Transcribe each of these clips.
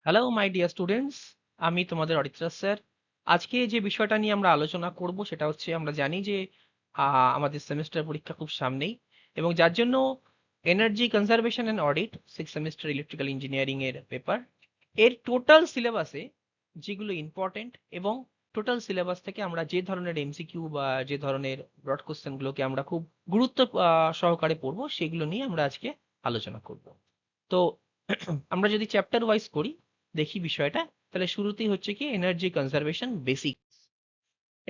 Hello my dear students, আমি তোমাদের অরিত্রাস sir. আজকে যে বিষয়টা নিয়ে আমরা আলোচনা করব সেটা হচ্ছে, আমরা জানি যে আমাদের সেমিস্টার পরীক্ষা খুব সামনেই, এবং যার জন্য energy conservation and audit 6 semester electrical engineering এর পেপার, এর টোটাল সিলেবাসে যেগুলো ইম্পর্টেন্ট এবং টোটাল সিলেবাস থেকে আমরা যে ধরনের এমসিকিউ বা যে ধরনের ব্রড কোশ্চেনগুলোকে আমরা খুব গুরুত্ব সহকারে পড়বো, সেগুলো নিয়ে আমরা আজকে আলোচনা করব। তো আমরা যদি চ্যাপ্টার ওয়াইজ করি, দেখি বিষয়টা, তাহলে শুরুতেই হচ্ছে কি এনার্জি কনজারভেশন বেসিক।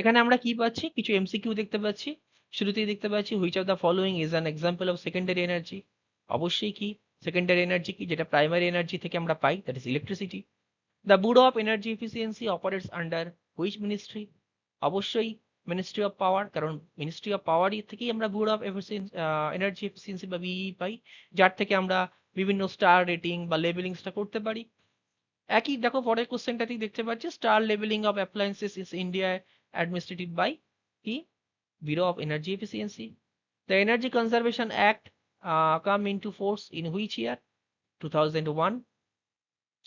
এখানে আমরা কি পাচ্ছি, কিছু এমসিকিউ দেখতে পাচ্ছি। শুরুতেই দেখতে পাচ্ছি, which of the following is an example of secondary energy. অবশ্যই কি সেকেন্ডারি এনার্জি কি, যেটা প্রাইমারি এনার্জি থেকে আমরা পাই, that is electricity. The bureau of energy efficiency operates under which ministry. অবশ্যই মিনিস্ট্রি অফ পাওয়ার, কারণ মিনিস্ট্রি অফ পাওয়ারই থেকেই আমরা ব্যুরো অফ এনার্জি এফিসিয়েন্সি বা বিই পাই, যার থেকে আমরা বিভিন্ন স্টার রেটিং বা লেবেলিংসটা করতে পারি। একই দেখো পরের কোশ্চেনটাতেই দেখতে পাচ্ছি, star levelling of appliances is India administered by কি, bureau of energy efficiency. The energy conservation act come into force in which year, 2001।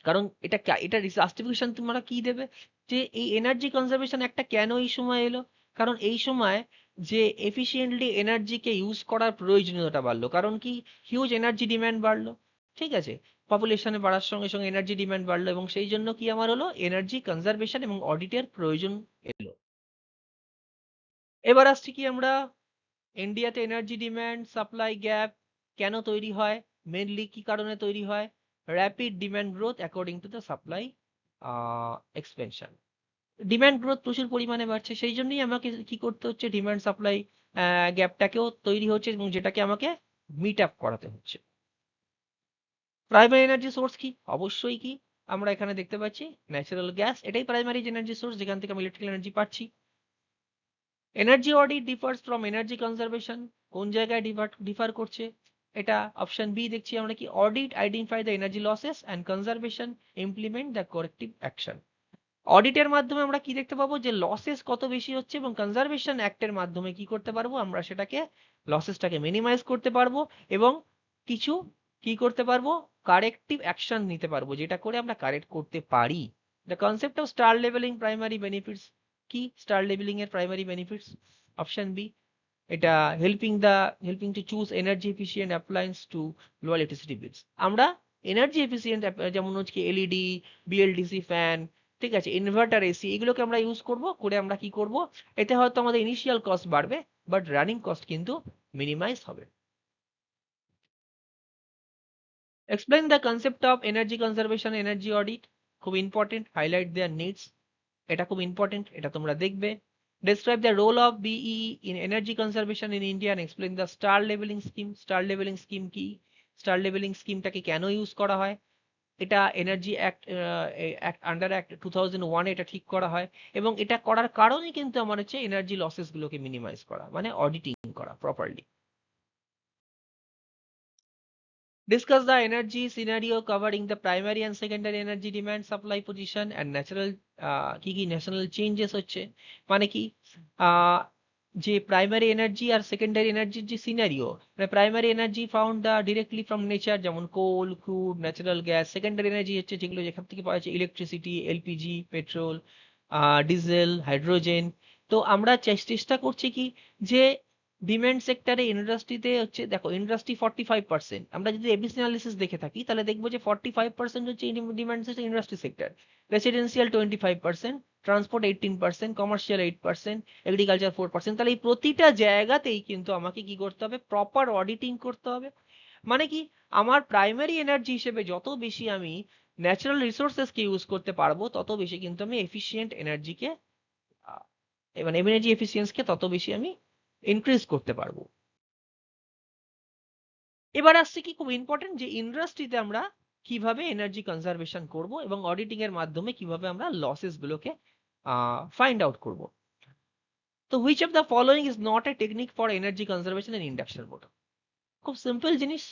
কারণ এটা জাস্টিফিকেশন তোমরা কি দেবে, যে এই এনার্জি কনজারভেশন একটা কেন এই সময় এলো? কারণ এই সময় যে এফিশিয়েন্টলি এনার্জিকে ইউজ করার প্রয়োজনীয়তা বাড়লো, কারণ কি হিউজ এনার্জি ডিম্যান্ড বাড়লো। ঠিক আছে, পপুলেশনে বাড়ার সঙ্গে সঙ্গে এনার্জি ডিম্যান্ড বাড়লো, এবং সেই জন্য কি আমার হলো, এনার্জি কনজারভেশন এবং অডিটের প্রয়োজন এলো। এবার আসছি কি আমরা, ইন্ডিয়াতে এনার্জি ডিম্যান্ড সাপ্লাই গ্যাপ কেন তৈরি হয়, মেনলি কি কারণে তৈরি হয়? Rapid demand growth according to the supply expansion. Demand growth প্রচুর পরিমাণে বাড়ছে, সেই জন্যই আমাকে কি করতে হচ্ছে, ডিম্যান্ড সাপ্লাই গ্যাপটাকেও তৈরি হচ্ছে, এবং যেটাকে আমাকে মিট আপ করাতে হচ্ছে। প্রাইমারি এনার্জি সোর্স কি, অবশ্যই কি আমরা এখানে দেখতে পাচ্ছি ন্যাচারাল গ্যাস, এটাই প্রাইমারি এনার্জি সোর্স, যেখান থেকে আমি ইলেকট্রিক্যাল এনার্জি পাচ্ছি। Energy audit differs from energy conservation, কোন জায়গায় ডিফার করছে? এটা অপশন বি দেখছি আমরা, কি audit identify the energy losses and conservation implement the corrective action. অডিটের মাধ্যমে আমরা কি দেখতে পাবো, যে লসেস কত বেশি হচ্ছে, এবং কনজারভেশন অ্যাক্টের মাধ্যমে কি করতে পারবো, আমরা সেটাকে লসেসটাকে মিনিমাইজ করতে পারবো, এবং কিছু কি করতে পারবো, কারেক্টিভ অ্যাকশন নিতে পারবো, যেটা করে আমরা কারেক্ট করতে পারি। The concept of star levelling primary benefits কি, স্টার লেভেলিং এর প্রাইমারি বেনিফিটস অপশন বি, এটা helping to choose energy efficient appliance to low electricity bills. আমরা এনার্জি এফিসিয়েন্ট, যেমন হচ্ছে এলইডি, বিএলডিসি ফ্যান, ঠিক আছে, ইনভার্টার, এসি, এগুলোকে আমরা ইউজ করব, করে আমরা কি করব, এতে হয়তো আমাদের ইনিশিয়াল কস্ট বাড়বে, বাট রানিং কস্ট কিন্তু মিনিমাইজ হবে। Explain the concept of energy conservation, energy audit, খুব ইম্পর্টেন্ট, হাইলাইট দেয়ার নিডস, এটা খুব ইম্পর্টেন্ট, এটা তোমরা দেখবে। Describe the role of BEE in energy conservation in India and explain the star লেভেলিং scheme. Star লেভেলিং স্কিম কি, স্টার লেভেলিং স্কিমটাকে কেন ইউজ করা হয়? এটা এনার্জি অ্যাক্ট আন্ডার অ্যাক্ট 2001 এটা ঠিক করা হয়, এবং এটা করার কারণই কিন্তু আমার হচ্ছে এনার্জি লসেস গুলোকে মিনিমাইজ করা, মানে অডিটিং করা properly. Discuss the energy scenario covering the primary and secondary energy demand supply position and natural কি কি ন্যাশনাল চেঞ্জেস হচ্ছে, মানে কি যে প্রাইমারি এনার্জি আর সেকেন্ডারি এনার্জির যে সিনারিও, মানে primary energy found the directly from nature, যেমন coal, crude, natural gas. Secondary energy হচ্ছে যেগুলো যেখান থেকে পাওয়া যাচ্ছে, electricity, LPG, petrol, diesel, hydrogen. তো আমরা চেষ্টা করছি কি, যে ডিমেন্ট সেক্টরে ইন্ডাস্ট্রিতে হচ্ছে, দেখো ইন্ডাস্ট্রি 45%, আমরা যদি এবিসি অ্যানালিসিস দেখে থাকি তাহলে দেখবো যে 45% হচ্ছে demand industry sector, residential 25%, transport 18%, commercial 8%, agriculture 4%। তাহলে এই প্রতিটা জায়গাতেই কিন্তু আমাকে কি করতে হবে, প্রপার অডিটিং করতে হবে। মানে কি, আমার প্রাইমারি এনার্জি হিসেবে যত বেশি আমি ন্যাচারাল রিসোর্সেসকে ইউজ করতে পারবো, তত বেশি কিন্তু আমি এফিসিয়েন্ট এনার্জিকে, মানে এনার্জি এফিসিয়েন্সিকে তত বেশি আমি ইনক্রিজ করতে পারবো। এবার আসছে কি খুব ইম্পর্টেন্ট, যে ইন্ডাস্ট্রিতে আমরা কিভাবে এনার্জি কনজারভেশন করব, এবং অডিটিং এর মাধ্যমে কিভাবে আমরা লসেস গুলোকে ফাইন্ড আউট করব। তো which of the following is not a technique for energy conservation in induction motor? খুব সিম্পল জিনিস,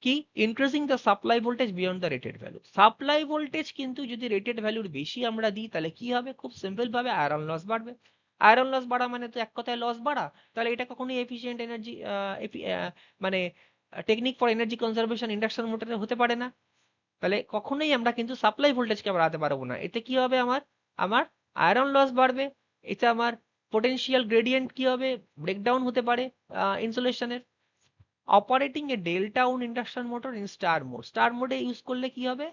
কি increasing the supply voltage beyond the rated value. Supply voltage কিন্তু যদি রেটেড ভ্যালুর বেশি আমরা দিই, তাহলে কি হবে, খুব সিম্পল ভাবে আয়রন লস বাড়বে। আয়রন লস বাড়া মানে তো এক কথায় লস বাড়া, তাহলে এটা কখনোই এফিশিয়েন্ট এনার্জি, মানে technique for energy conservation induction মোটরে হতে পারে না। তাহলে কখনোই আমরা কিন্তু সাপ্লাই ভোল্টেজকে বাড়াতে পারবো না। এতে কি হবে, আমার আমার আয়রন লস বাড়বে। এতে আমার পোটেনশিয়াল গ্রেডিয়েন্ট কি হবে, ব্রেকডাউন হতে পারে ইনসুলেশনের। অপারেটিং এ ডেল্টা উন induction motor in star mode, star মোডে ইউজ করলে কি হবে,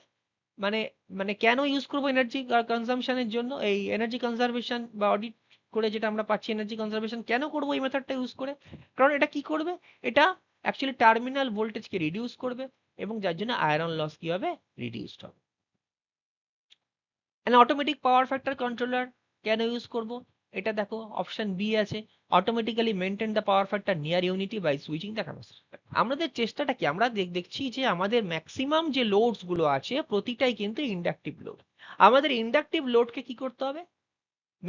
মানে মানে কেন ইউজ করবো এনার্জি কনজাম্পশনের জন্য, এই এনার্জি কনজারভেশন বা অডিট করে যেটা আমরা পাচ্ছি এনার্জি কনজারভেশন, কেন করবো এই মেথডটা ইউজ করে? কারণ এটা কি করবে, এটা অ্যাকচুয়ালি টার্মিনাল ভোল্টেজকে রিডিউস করবে এবং যার জন্য আয়রন লস কি হবে, রিডিউসড হবে। An automatic power factor controller কেন ইউজ করব, এটা দেখো অপশন বি আছে, automatically maintain the power factor near unity by switching the capacitor. আমাদের চেষ্টাটা কি, আমরা দেখছি যে আমাদের ম্যাক্সিমাম যে লোডস গুলো আছে প্রতিটাই কিন্তু ইন্ডাকটিভ লোড। আমাদের ইন্ডাকটিভ লোডকে কি করতে হবে,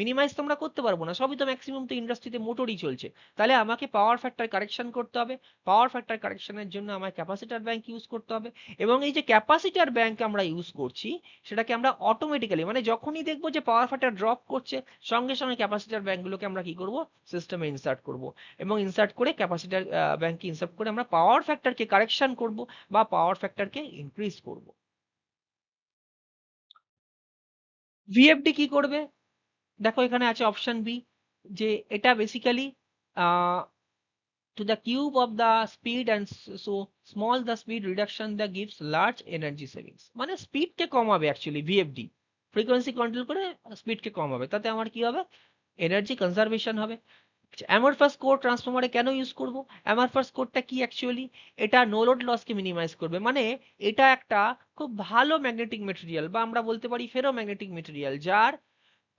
মিনিমাইজ তো আমরা করতে পারবো না, সবই তো ম্যাক্সিমাম তো ইন্ডাস্ট্রিতে মোটরই চলছে। তাহলে আমাকে পাওয়ার ফ্যাক্টর কারেকশন করতে হবে। পাওয়ার ফ্যাক্টর কারেকশনের জন্য আমায় ক্যাপাসিটর ব্যাংক ইউজ করতে হবে। এবং এই যে ক্যাপাসিটর ব্যাংক আমরা ইউজ করছি, সেটাকে আমরা অটোমেটিক্যালি, মানে যখনই দেখবো যে পাওয়ার ফ্যাক্টর ড্রপ করছে, সঙ্গে সঙ্গে ক্যাপাসিটর ব্যাংকগুলোকে আমরা কি করব, সিস্টেমে ইনসার্ট করব। এবং ইনসার্ট করে ক্যাপাসিটর ব্যাংকে ইনসার্ট করে আমরা পাওয়ার ফ্যাক্টরকে কারেকশন করব বা পাওয়ার ফ্যাক্টরকে ইনক্রিজ করব। ভিএফডি কি করবে, দেখো এখানে আছে অপশন বি, যে এটা basically to the cube of the speed, and so small the speed reduction that gives large energy savings, মানে স্পিড কে কমাবে অ্যাকচুয়ালি ভিএফডি, ফ্রিকোয়েন্সি কন্ট্রোল করে স্পিড কে কমাবে, তাতে আমার কি হবে, এনার্জি কনজারভেশন হবে। অ্যামরফাস কোর ট্রান্সফরমারে কেন ইউজ করব, অ্যামরফাস কোরটা কি অ্যাকচুয়ালি, এটা নো লোড লসকে মিনিমাইজ করবে, মানে এটা একটা খুব ভালো ম্যাগনেটিক মেটেরিয়াল, বা আমরা বলতে পারি ফেরো ম্যাগনেটিক মেটেরিয়াল, যার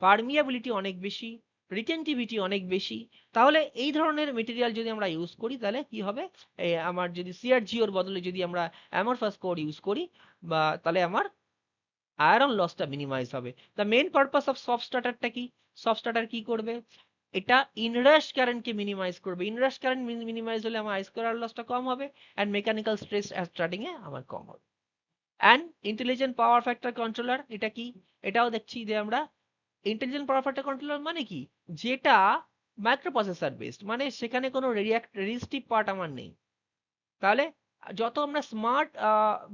পারমিয়াবিলিটি অনেক বেশি, রিটেনটিভিটি অনেক বেশি। তাহলে এই ধরনের মেটেরিয়াল যদি আমরা ইউজ করি, তাহলে কি হবে, আমার যদি সিআরজিওর বদলে যদি আমরা অ্যামরফাস কোর ইউজ করি, বা তাহলে আমার আয়রন লসটা মিনিমাইজ হবে। The main purpose of soft স্টার্টারটা কি, সফট স্টার্টার কি করবে, এটা ইনরাশ কারেন্টকে মিনিমাইজ করবে। ইনরাশ কারেন্ট মিনিমাইজ হলে আমার আইস্কোয়ার লসটা কম হবে, অ্যান্ড মেকানিক্যাল স্ট্রেস স্টার্টিং এ আমার কম হবে। And intelligent power factor controller, এটা কি, এটাও দেখছি যে আমরা ইন্টেলিজেন্ট পাওয়ার ফ্যাক্টর কন্ট্রোলার মানে কি, যেটা মাইক্রোপ্রসেসর বেসড, মানে সেখানে কোনো রেজিস্টিভ পার্ট আমার নেই। তাহলে যত আমরা স্মার্ট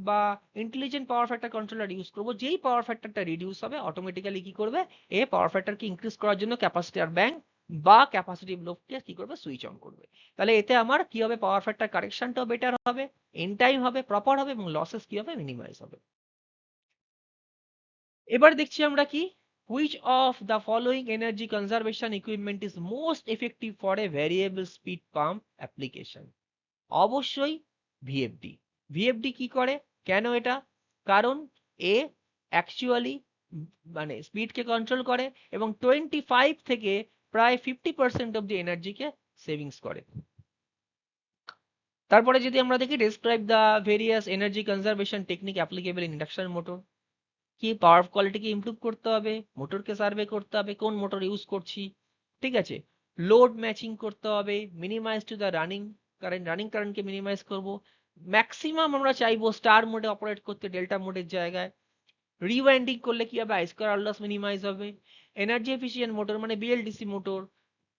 বা ইন্টেলিজেন্ট পাওয়ার ফ্যাক্টর কন্ট্রোলার ইউজ করবো, যেই পাওয়ার ফ্যাক্টরটা রিডিউস হবে, অটোমেটিক্যালি কি করবে, এ পাওয়ার ফ্যাক্টরকে ইনক্রিজ করার জন্য ক্যাপাসিটর ব্যাংক বা ক্যাপাসিটিভ লোডকে কি করবে, সুইচ অন করবে। তাহলে এতে আমার কি হবে, পাওয়ার ফ্যাক্টর কারেকশনটাও বেটার হবে, ইন টাইম হবে, প্রপার হবে, এবং লসেস কি হবে, মিনিমাইজ হবে। এবার দেখছি আমরা কি, which of the following energy conservation equipment is most effective for a variable speed pump application? অবশ্যই ভিএফডি। ভিএফডি কি করে, কেন এটা, কারণ এ অ্যাকচুয়ালি মানে স্পিডকে কন্ট্রোল করে এবং 25 থেকে প্রায় 50% অব দি এনার্জিকে সেভিংস করে। তারপরে যদি আমরা দেখি, describe the various energy conservation technique applicable in induction motor. কি, পাওয়ার কোয়ালিটিকে ইমপ্রুভ করতে হবে, মোটরকে সার্ভে করতে হবে, কোন মোটর ইউজ করছি, ঠিক আছে, লোড ম্যাচিং করতে হবে, মিনিমাইজ টু দ্য রানিং কারেন্টকে মিনিমাইজ করব। ম্যাক্সিমাম আমরা চাইবো স্টার মোডে অপারেট করতে ডেল্টা মোডের জায়গায়। রিওয়াইন্ডিং করলে কি হবে, আইস্কোয়ার লস মিনিমাইজ হবে। এনার্জি এফিসিয়েন্ট মোটর মানে বিএলডিসি মোটর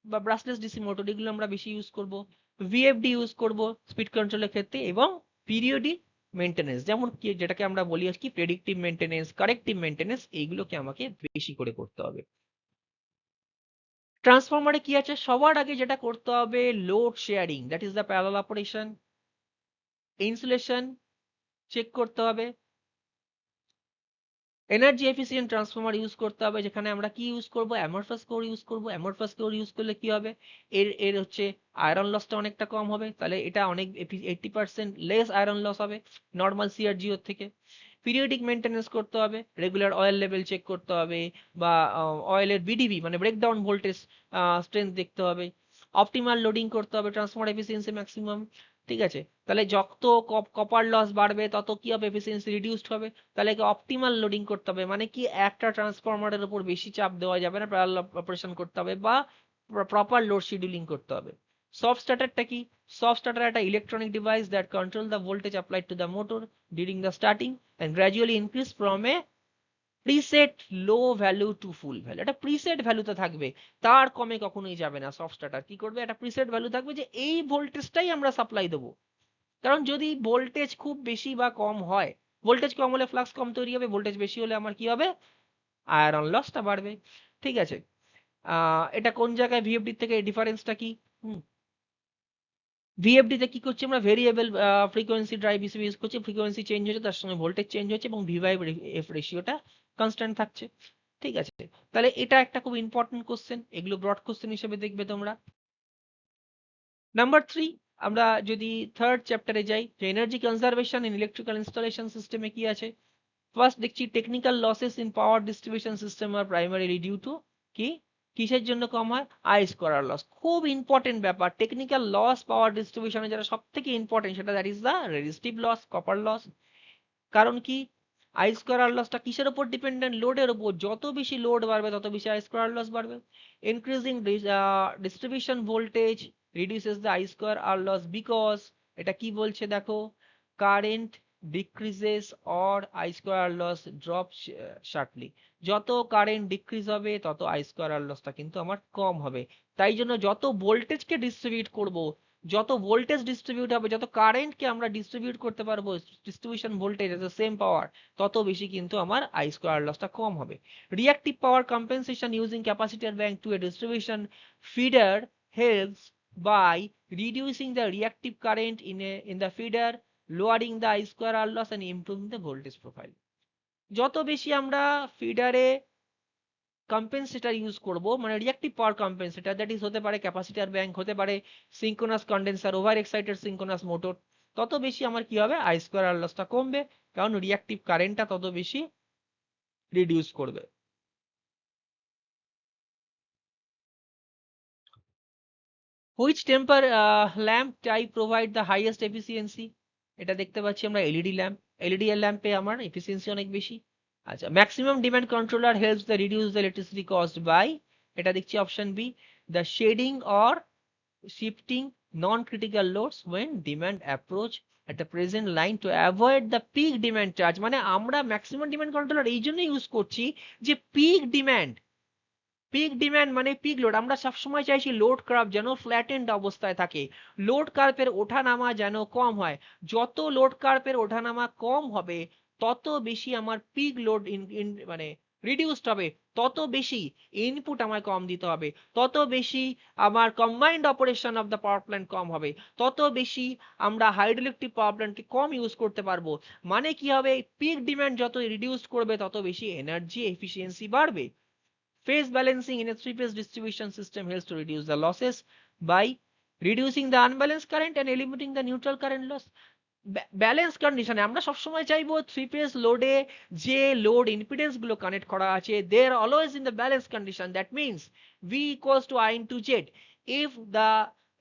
বা ব্রাশলেস ডিসি মোটর, এগুলো আমরা বেশি ইউজ করব। ভিএফডি ইউজ করব স্পিড কন্ট্রোলের ক্ষেত্রে, এবং পিরিয়ডিক মেনটেনেন্স, যেমন কি যেটাকে আমরা বলি আর কি প্রেডিক্টিভ মেনটেনেন্স, কারেক্টিভ মেনটেনেন্স, এইগুলোকে আমাকে বেশি করে করতে হবে। ট্রান্সফরমারে কি আছে, সবার আগে যেটা করতে হবে, load sharing, that is the parallel operation. Insulation check করতে হবে। এনার্জি এফিসিয়েন্ট ট্রান্সফরমার ইউজ করতে হবে, যেখানে আমরা কি ইউজ করব, অ্যামরফাস কোর ইউজ করব। অ্যামরফাস কোর ইউজ করলে কি হবে, এর এর হচ্ছে আয়রন লসটা অনেকটা কম হবে, তাহলে এটা অনেক 80% লেস আয়রন লস হবে নর্মাল সিআরজিও থেকে। পিরিয়ডিক মেনটেনেন্স করতে হবে, রেগুলার অয়েল লেভেল চেক করতে হবে, বা অয়েলের বিডিবি মানে ব্রেকডাউন ভোল্টেজ স্ট্রেংথ দেখতে হবে। অপটিমাল লোডিং করতে হবে, ট্রান্সফরমার এফিসিয়েন্সি ম্যাক্সিমাম, ঠিক আছে। তাহলে যত কপার লস বাড়বে তত কি হবে, এফিসিয়েন্সি রিডিউসড হবে। তাহলে অপটিমাল লোডিং করতে হবে, মানে কি একটা ট্রান্সফরমারের উপর বেশি চাপ দেওয়া যাবে না, প্যারালাল অপারেশন করতে হবে, বা প্রপার লোড শিডিউলিং করতে হবে। সফট স্টার্টারটা কি, সফট স্টার্টার একটা electronic device that control the voltage applied to the motor during the starting and gradually increase from a preset low value to full value। এটা preset ভ্যালুতে থাকবে, তার কমে কখনোই যাবে না। সফট স্টার্টার কি করবে, একটা প্রিসেট ভ্যালু থাকবে যে এই ভোল্টেজটাই আমরা সাপ্লাই দেবো। কারণ যদি ভোল্টেজ খুব বেশি বা কম হয়, ভোল্টেজ কম হলে ফ্লাক্স কম তৈরি হবে, ভোল্টেজ বেশি হলে আমার কি হবে, আয়রন লসটা বাড়বে। ঠিক আছে, এটা কোন জায়গায় ভিএফডি থেকে ডিফারেন্সটা কি? ভিএফডি তে কি করছি আমরা, ভেরিয়েবল ফ্রিকোয়েন্সি ড্রাইভ হিসেবে ইউজ করছি, ফ্রিকোয়েন্সি চেঞ্জ হচ্ছে তার সঙ্গে ভোল্টেজ চেঞ্জ হচ্ছে এবং ভি বাই এফ রেশিওটা কনস্ট্যান্ট থাকছে। ঠিক আছে, তাহলে এটা একটা খুব ইম্পর্টেন্ট কোশ্চেন, এগুলো ব্রড কোশ্চেন হিসেবে দেখবে তোমরা। নাম্বার 3, আমরা যদি থার্ড চ্যাপ্টারে যাই, যে energy conservation in electrical installation সিস্টেমে কি আছে। ফার্স্ট দেখছি technical losses in power distribution system আর প্রাইমারিলি ডিউ টু কি, কিসের জন্য কম হয়, আই স্কোয়ার লস। খুব ইম্পর্টেন্ট ব্যাপার, টেকনিক্যাল লস পাওয়ার ডিস্ট্রিবিউশনে যেটা সব থেকে ইম্পর্টেন্ট সেটা that is the resistive loss, copper loss. কারণ কি, আই স্কোয়ার লসটা কিসের উপর ডিপেন্ডেন্ট, লোডের উপর, যত বেশি লোড বাড়বে তত বেশি আই স্কোয়ার লস বাড়বে। Increasing distribution voltage reduces the I square R loss because, এটা কি বলছে দেখো, current decreases or I square loss drop sharply. যত কারেন্ট ডিক্রিজ হবে তত আই স্কোয়ার আর লসটা কিন্তু আমার কম হবে। তাই জন্য যত ভোল্টেজকে ডিস্ট্রিবিউট করব, যত ভোল্টেজ ডিস্ট্রিবিউট হবে, যত কারেন্টকে আমরা ডিস্ট্রিবিউট করতে পারবো, distribution voltage as same power, তত বেশি কিন্তু আমার আই স্কোয়ার লসটা কম হবে। Reactive power compensation using capacitor bank to a distribution feeder helps by reducing the reactive current in the feeder, lowering the I square R loss and improving the voltage profile. যত বেশি আমরা ফিডারে কম্পেনসেটর use করব, মানে reactive power কম্পেনসেটর, that is হতে পারে capacitor bank, হতে পারে synchronous condenser, over excited synchronous motor, তত বেশি আমার কি হবে, আই স্কোয়ার আর লসটা কমবে, কারণ রিঅ্যাক্টিভ কারেন্টটা তত বেশি রিডিউস করবে। Which temper lamp type provide the highest efficiency, এটা দেখতে পাচ্ছি আমরা এলইডি ল্যাম্প, এলইডি ল্যাম্পে আমার এফিসিয়েন্সি অনেক বেশি। আচ্ছা, maximum demand controller helps the reduce the electricity cost by, এটা দেখছি option B, the shedding or shifting non-critical loads when demand approach at the present line to avoid the peak demand charge। মানে আমরা maximum demand controller এই জন্য use করছি যে pick demand মানে pick load, আমরা সবসময় চাইছি লোড কার্ভ যেন ফ্ল্যাটেন্ড অবস্থায় থাকে, লোড কার্ভের ওঠানামা যেন কম হয়। যত লোড কার্ভের ওঠানামা কম হবে তত বেশি আমার পিক লোড মানে রিডিউসড হবে, তত বেশি ইনপুট আমায় কম দিতে হবে, তত বেশি আমার combined operation of the power plant কম হবে, তত বেশি আমরা হাইড্রোইলেকট্রিক পাওয়ার প্ল্যান্টকে কম ইউজ করতে পারবো। মানে কি হবে, পিক ডিমান্ড যত রিডিউস করবে তত বেশি এনার্জি এফিসিয়েন্সি বাড়বে। Phase balancing in a three-phase distribution system helps to reduce the losses by reducing the unbalanced current and eliminating the neutral current loss. Balance কন্ডিশনে আমরা সবসময় চাইবো থ্রি ফেজ লোডে যে লোড ইম্পিডেন্স গুলো কানেক্ট করা আছে they are always in the balance condition, that means V equals to I into Z. If the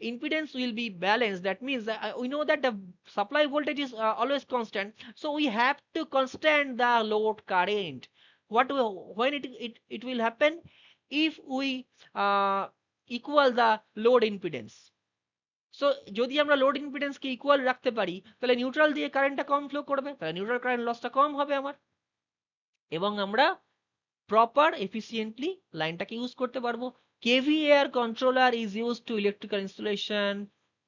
impedance will be balanced, that means we know that the supply voltage is always constant, so we have to constant the load current. When it will happen, if we equal the load impedance, so যদি আমরা load ইম্পিডেন্সকে equal রাখতে পারি তাহলে neutral দিয়ে কারেন্টটা কম flow করবে, তাহলে neutral current লসটা কম হবে আমার, এবং আমরা প্রপার এফিসিয়েন্টলি লাইনটাকে ইউজ করতে পারবো। KVAR controller is use to electrical installation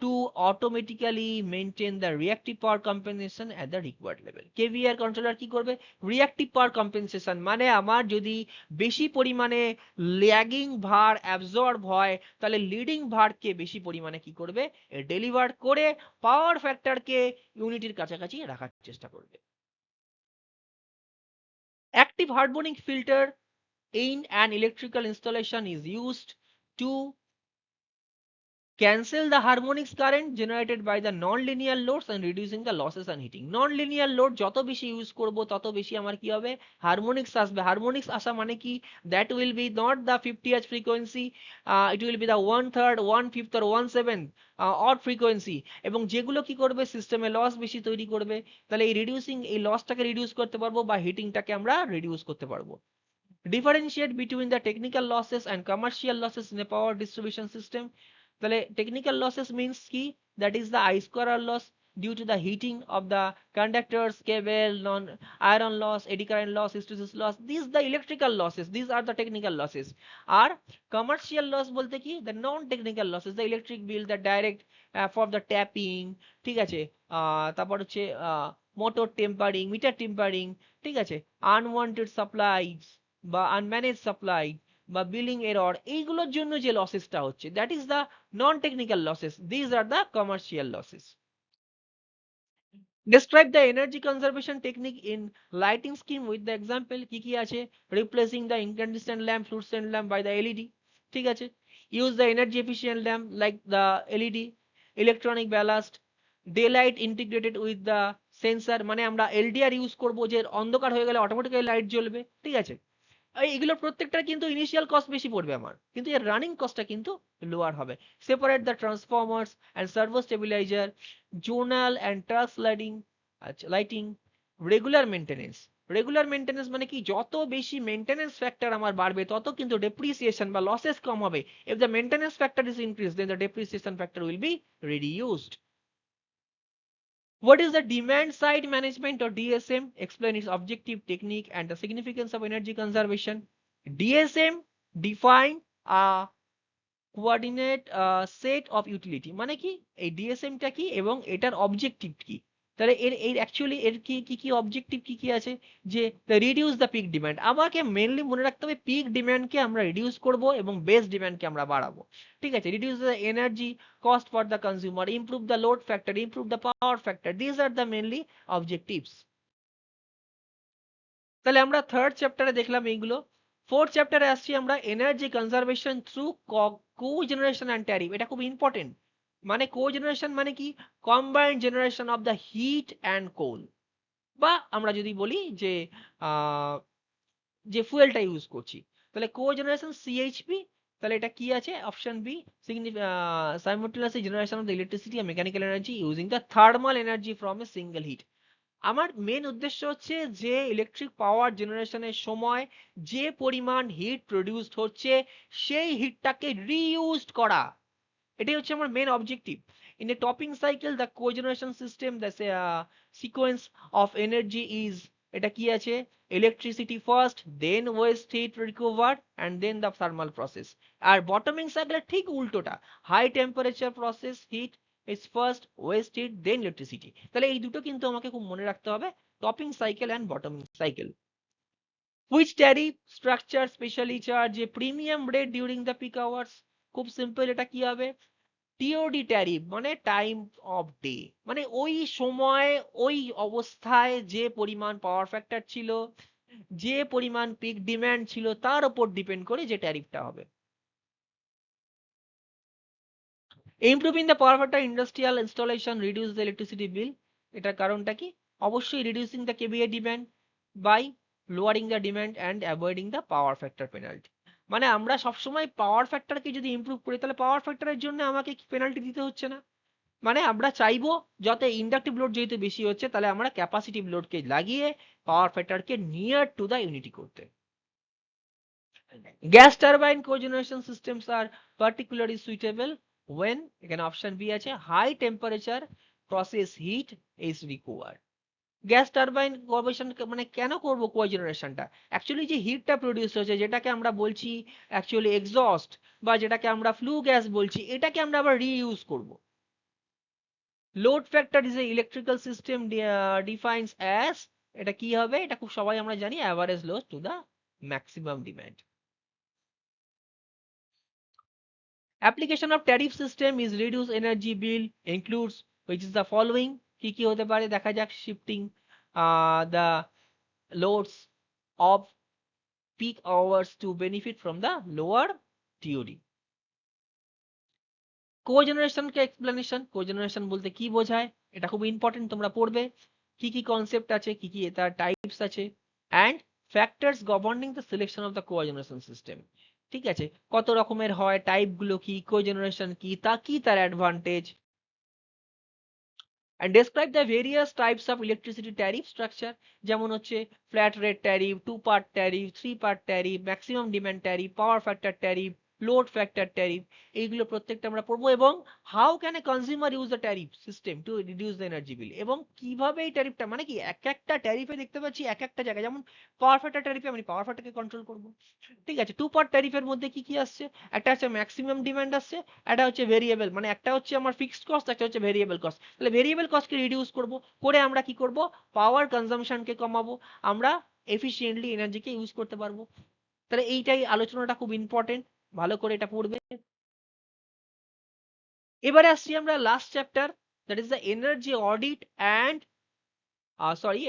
to automatically maintain the reactive power compensation at the required level. KVAR controller কি করবে, রিঅ্যাক্টিভ পাওয়ার কম্পেনসেশন মানে আমার যদি বেশি পরিমাণে ল্যাগিং ভার অ্যাবজর্ব হয় তাহলে লিডিং ভারকে বেশি পরিমাণে কি করবে, ডেলিভার করে পাওয়ার ফ্যাক্টরকে ইউনিটির কাছাকাছি রাখার চেষ্টা করবে। Active harmonic filter in an electrical installation is used to cancel the harmonics current generated by the non-linear loads and reducing the losses and heating. Non-linear load যত বেশি ইউজ করব তত বেশি আমার কি হবে, হারমোনিক্স আসবে। হারমোনিক্স আসা মানে কি, that will be not the 50 Hz frequency, it will be the 1/3, 1/5 or 1/7 odd frequency, এবং যেগুলো কি করবে সিস্টেমে লস বেশি তৈরি করবে। তাহলে এই রিডিউসিং, এই লসটাকে রিডিউস করতে পারবো বা হিটিংটাকে আমরা রিডিউস করতে পারবো। Differentiate between the technical losses and commercial losses in a power distribution system. তাহলে টেকনিক্যাল লসেস মিন্স কি, that is the I square loss due to the heating of the conductors, cable, non iron loss, eddy current loss, hysteresis loss. These the electrical losses, these are the technical losses. আর commercial loss বলতে কি, the non technical losses, the electric bill, the direct for the tapping, ঠিক আছে, তারপর হচ্ছে motor tampering, metre tampering, ঠিক আছে, unwanted supplies বা আনম্যানেজ সাপ্লাই বা বিলিং এরর, এইগুলোর জন্য যে লসেসটা হচ্ছে, that is the non technical losses, these are the commercial losses. Describe the energy conservation technique in lighting scheme with the example কি কি আছে, replacing the incandescent lamp, fluorescent lamp by the LED, ঠিক আছে, use the energy efficient lamp like the LED, electronic ballast, daylight integrated with the sensor, মানে আমরা LDR use করব, যে অন্ধকার হয়ে গেলে অটোমেটিক্যালি লাইট জ্বলবে, ঠিক আছে। এইগুলো প্রত্যেকটা কিন্তু ইনিশিয়াল কস্ট বেশি পড়বে আমার, কিন্তু এর রানিং কস্টটা কিন্তু লোয়ার হবে। Separate the transformers and servo stabiliser, zonal and task lighting, আচ্ছা lighting, regular maintenance. Regular maintenance মানে কি, যত বেশি মেনটেনেন্স ফ্যাক্টর আমার বাড়বে তত কিন্তু ডেপ্রিসিয়েশন বা লসেস কম হবে। If the maintenance factor is increase then the depreciation factor will be reduced. What is the demand side management or DSM? Explain its objective, technique and the significance of energy conservation. DSM define a coordinate set of utility, মানে কি এই DSM টা কি এবং এটার objective কি, তাহলে এর অ্যাকচুয়ালি এর কি কি কি অবজেক্টিভ কি কি আছে, যে রিডিউস দ্য পিক ডিমান্ড, আমাকে মেইনলি মনে রাখতে হবে পিক ডিমান্ডকে আমরা রিডিউস করব এবং বেস ডিমান্ডকে আমরা বাড়াবো, ঠিক আছে। Reduce the energy cost for the consumer, improve the load factor, improve the power factor, this are the mainly objectives. তাহলে আমরা থার্ড চ্যাপ্টারে দেখলাম এইগুলো। ফোর্থ চ্যাপ্টারে আসছি আমরা energy conservation through cogeneration and tariff. এটা খুব ইম্পর্টেন্ট। মানে কোজেনারেশন মানে কি, combined generation of the heat and coal, বা আমরা যদি বলি যে যে ফুয়েলটা ইউজ করছি, তাহলে কোজেনারেশন সিএইচপি, তাহলে এটা কি আছে, option B, simultaneous generation of the electricity and mechanical energy using the thermal energy from a single heat. আমার মেন উদ্দেশ্য হচ্ছে যে ইলেকট্রিক পাওয়ার জেনারেশনের সময় যে পরিমাণ হিট প্রডিউসড হচ্ছে সেই হিটটাকে রিইউজড করা, এটাই হচ্ছে আমার main objective. In a topping cycle the cogeneration system the sequence of energy is, এটা কি আছে, electricity first, then waste heat recover and then the thermal process. আর বটমিং সাইকেলের ঠিক উল্টোটা, high temperature process heat is first, waste heat then electricity. তাহলে এই দুটো কিন্তু আমাকে খুব মনে রাখতে হবে, topping cycle and bottoming cycle. Which tariff structure specially charge a premium rate during the peak hours? খুব সিম্পল, এটা কি হবে, টিওডি ট্যারিফ মানে টাইম অফ ডে, মানে ওই সময় ওই অবস্থায় যে পরিমাণ পাওয়ার ফ্যাক্টর ছিল, যে পরিমাণ পিক ডিমান্ড ছিল, তার উপর ডিপেন্ড করে যে ট্যারিফটা হবে। Improving the power factor industrial installation reduce the electricity bill. এটার কারণটা কি, অবশ্যই reducing the kVA demand by lowering the demand and avoiding the power factor penalty. মানে আমরা সবসময় পাওয়ার ফ্যাক্টরকে যদি ইমপ্রুভ করি তাহলে পাওয়ার ফ্যাক্টরের জন্য আমাকে পেনাল্টি দিতে হচ্ছে না। মানে আমরা চাইবো যাতে ইন্ডাকটিভ লোড যেহেতু বেশি হচ্ছে, তাহলে আমরা ক্যাপাসিটিভ লোডকে লাগিয়ে পাওয়ার ফ্যাক্টরকে নিয়ার টু দ্য ইউনিটি করতে। Gas turbine cogeneration systems are particularly suitable when, এখানে অপশন বি আছে, high temperature process heat is required. Gas turbine cogeneration মানে কেন করব কোজেনারেশনটা, অ্যাকচুয়ালি যে হিটটা প্রডিউস হচ্ছে, যেটাকে আমরা বলছি অ্যাকচুয়ালি এক্সস্ট বা যেটাকে আমরা ফ্লু গ্যাস বলছি, এটাকে আমরা আবার রিইউজ করব। Load factor is a electrical system defines as, এটা কি হবে, এটা খুব সবাই আমরা জানি, average load to the maximum demand. Application of tariff system is reduce energy bill includes which is the following, কি কি হতে পারে দেখা যাক, shifting the loads of peak hours to benefit from the lower TOD. Cogeneration কে explanation, cogeneration বলতে কি বোঝায়, এটা খুব ইম্পর্টেন্ট, তোমরা পড়বে কি কি কনসেপ্ট আছে, কি কি তার টাইপস আছে, and factors governing the selection of the cogeneration system. ঠিক আছে, কত রকমের হয়, টাইপ গুলো কি, কোজেনারেশন কি, তা কি তার advantage, and describe the various types of electricity tariff structure, যেমন হচ্ছে flat rate tariff, two part tariff, three part tariff, maximum demand tariff, power factor tariff, load factor tariff, এইগুলো প্রত্যেকটা আমরা পড়বো। এবং how can a consumer use the tariff system to reduce the energy bill, এবং কিভাবে এই ট্যারিফটা মানে কি এক একটা ট্যারিফে দেখতে পাচ্ছি এক একটা জায়গায়, যেমন পাওয়ার ফ্যাক্টর ট্যারিফে আমি পাওয়ার ফ্যাক্টরকে কন্ট্রোল করবো। ঠিক আছে, টু পার্ট ট্যারিফের মধ্যে কি কি আসছে, একটা হচ্ছে ম্যাক্সিমাম ডিমান্ড আসছে, একটা হচ্ছে ভেরিয়েবল, মানে একটা হচ্ছে আমার ফিক্সড কস্ট, একটা হচ্ছে ভেরিয়েবল কস্ট। তাহলে ভেরিয়েবল কস্টকে রিডিউস করব, করে আমরা কি করব, পাওয়ার কনজাম্পশনকে কমাবো, আমরা এফিশিয়েন্টলি এনার্জিকে ইউজ করতে পারবো। তাহলে এইটাই আলোচনাটা খুব ইম্পর্টেন্ট, ভালো করে এটা পড়বে। এবারে আসছি আমরা last chapter, that is the energy audit and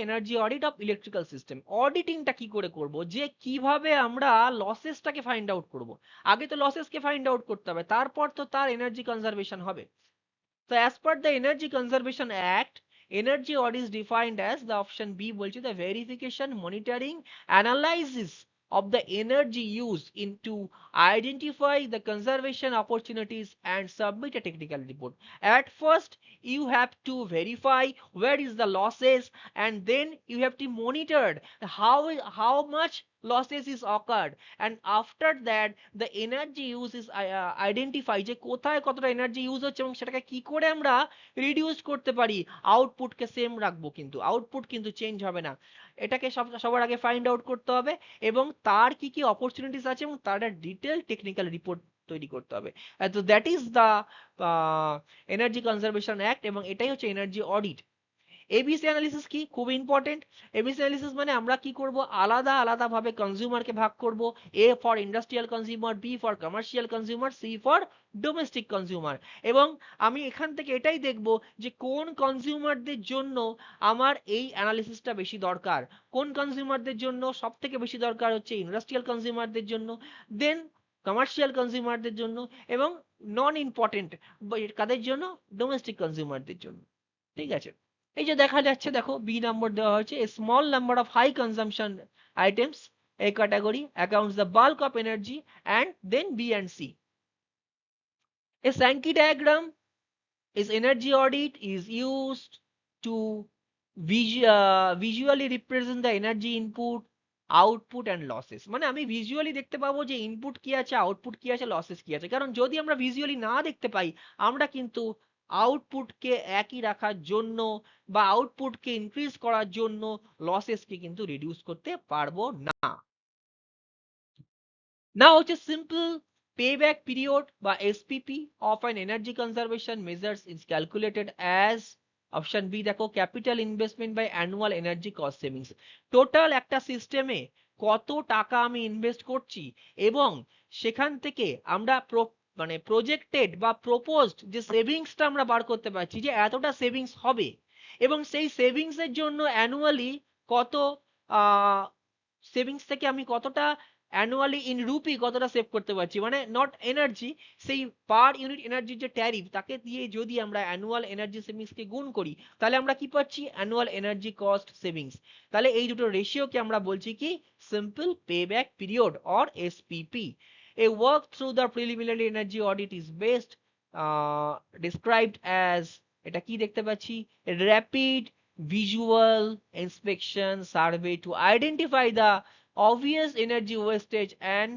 energy audit of electrical system. অডিটিংটা কি করে করব, যে কিভাবে আমরা লসেসটাকে ফাইন্ড আউট করব। আগে তো লসেসকে ফাইন্ড আউট করতে হবে, তারপর তো তার এনার্জি কনজারভেশন হবে। So as per the Energy Conservation Act, energy audit is defined as the option B বলছে the verification, monitoring, analysis of the energy used into identify the conservation opportunities and submit a technical report. At first, you have to verify where is the losses, and then you have to monitor how much losses is occurred, and after that the energy use is identify যে কোথায় কতটা energy use হচ্ছে এবং সেটাকে কি করে আমরা reduce করতে পারি। আউটপুটকে সেম রাখবো, কিন্তু আউটপুট কিন্তু চেঞ্জ হবে না। এটাকে সবার আগে ফাইন্ড আউট করতে হবে, এবং তার কি কি অপরচুনিটিস আছে এবং তার ডিটেল টেকনিক্যাল রিপোর্ট তৈরি করতে হবে। তো that is the energy conservation act, এবং এটাই হচ্ছে এনার্জি অডিট। এবিসি অ্যানালিসিস কি, খুব ইম্পর্টেন্ট। এবিসি অ্যানালিসিস মানে আমরা কি করব, আলাদা আলাদা ভাবে কনজিউমারকে ভাগ করব। A for industrial consumer, B for commercial consumer, C for domestic consumer. এবং আমি এখান থেকে এটাই দেখব যে কোন কনজিউমারদের জন্য আমার এই অ্যানালিসিসটা বেশি দরকার, কোন কনজিউমারদের জন্য সব থেকে বেশি দরকার হচ্ছে ইন্ডাস্ট্রিয়াল কনজিউমারদের জন্য, দেন কমার্শিয়াল কনজিউমারদের জন্য, এবং নন ইম্পর্টেন্ট কাদের জন্য, ডোমেস্টিক কনজিউমারদের জন্য। ঠিক আছে, এই যে দেখা যাচ্ছে, দেখো বি নম্বর দেওয়া হয়েছে, a small number of high consumption items, a category accounts the bulk of energy, and then B and C. A Sankey diagram is energy audit is used to visually represent the energy input, output and losses. মানে আমি visually দেখতে পাবো যে input কি আছে, output কি আছে, losses কি আছে। কারণ যদি আমরা ভিজুয়ালি না দেখতে পাই, আমরা কিন্তু আউটপুটকে একই রাখার জন্য বা আউটপুটকে ইনক্রিজ করার জন্য লসেসকে কিন্তু রিডিউস করতে পারবো না। না হচ্ছে সিম্পল payback period বা SPP of an energy conservation measures is calculated as option B, দেখো capital investment by annual energy cost savings. Total একটা সিস্টেমে কত টাকা আমি ইনভেস্ট করছি, এবং সেখান থেকে আমরা মানে প্রজেক্টেড বা প্রপোজড যে সেভিংসটা আমরা বার করতে পারছি, যে এতটা সেভিংস হবে, এবং সেই সেভিংস এর জন্য অ্যানুয়ালি কত সেভিংস থেকে আমি কতটা অ্যানুয়ালি ইন রুপি কতটা সেভ করতে পারছি, মানে নট এনার্জি, সেই পার ইউনিট এনার্জির যে ট্যারিফ তাকে দিয়ে যদি আমরা অ্যানুয়াল এনার্জি সেভিংসকে গুণ করি, তাহলে আমরা কি পাচ্ছি, অ্যানুয়াল এনার্জি কস্ট সেভিংস। তাহলে এই দুটো রেশিওকে আমরা বলছি কি, simple payback period or SPP. A work through the preliminary energy audit is best described as, এটা কি দেখতে পাচ্ছি, rapid visual inspection survey to identify the obvious energy wastage and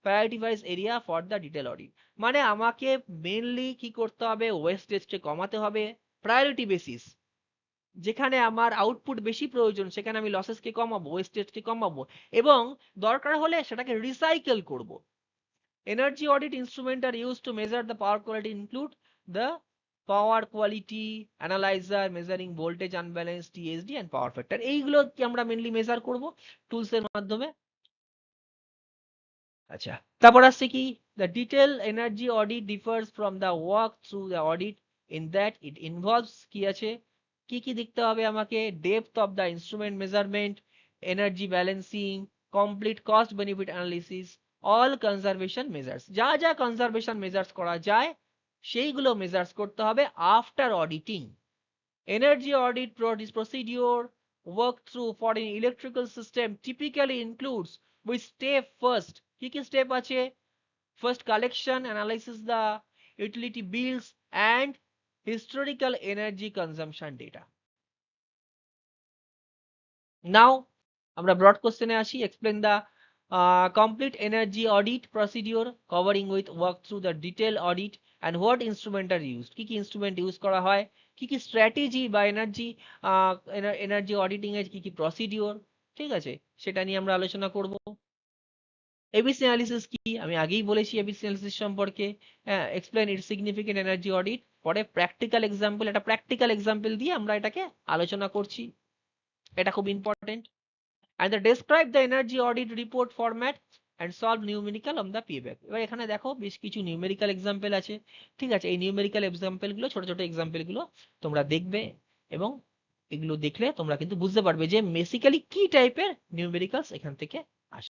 prioritize area for the detail audit। মানে আমাকে mainly কি করতে হবে, ওয়েস্টেজকে কমাতে হবে প্রায়োরিটি বেসিস। যেখানে আমার আউটপুট বেশি প্রয়োজন সেখানে আমি লসেসকে কমাবো, ওয়েস্টেজকে কমাবো, এবং দরকার হলে সেটাকে রিসাইকেল করব। Energy audit instruments are used to measure the power quality include the power quality analyzer measuring voltage unbalance, TSD and power factor। এইগুলো কি আমরা মেইনলি মেজার করব টুলস এর মাধ্যমে। আচ্ছা, তারপর আসছে কি, the detailed energy audit differs from the work through the audit in that it involves কি আছে, কি কি দেখতে হবে আমাকে, depth of the instrument measurement, energy balancing, complete cost benefit analysis, all conservation measures। যা যা conservation measures করা যায় সেইগুলো measures করতে হবে after auditing। Energy audit procedure work through for an electrical system typically includes with step first, কি কি step আছে, first collection analysis the utility bills and historical energy consumption data। Now আমরা broad কোশ্চেনে আসি, explain the complete energy audit procedure covering with work through the detail audit and what instrument are used, কি কি instrument use করা হয়, কি কি strategy বা এনার্জি অডিটিং এর কি কি প্রসিডিওর, ঠিক আছে, সেটা নিয়ে আমরা আলোচনা করব। এবিসি অ্যানালিসিস কি, আমি আগেই বলেছি এবিসি অ্যানালিসিস সম্পর্কে, explain it's significant energy audit. পরে প্র্যাকটিক্যাল এক্সাম্পল, একটা প্র্যাকটিক্যাল এক্সাম্পল দিয়ে আমরা এটাকে আলোচনা করছি, এটা খুব important. and the describe the energy audit report format and solve numerical on the payback। এবার এখানে দেখো বেশ কিছু নিউমেরিক্যাল এক্সাম্পল আছে, ঠিক আছে, এই নিউমেরিক্যাল এক্সাম্পল গুলো, ছোট ছোট এক্সাম্পল গুলো তোমরা দেখবে, এবং এগুলো দেখলে তোমরা কিন্তু বুঝতে পারবে যে বেসিক্যালি কি টাইপের নিউমেরিক্যালস এখান থেকে আসে।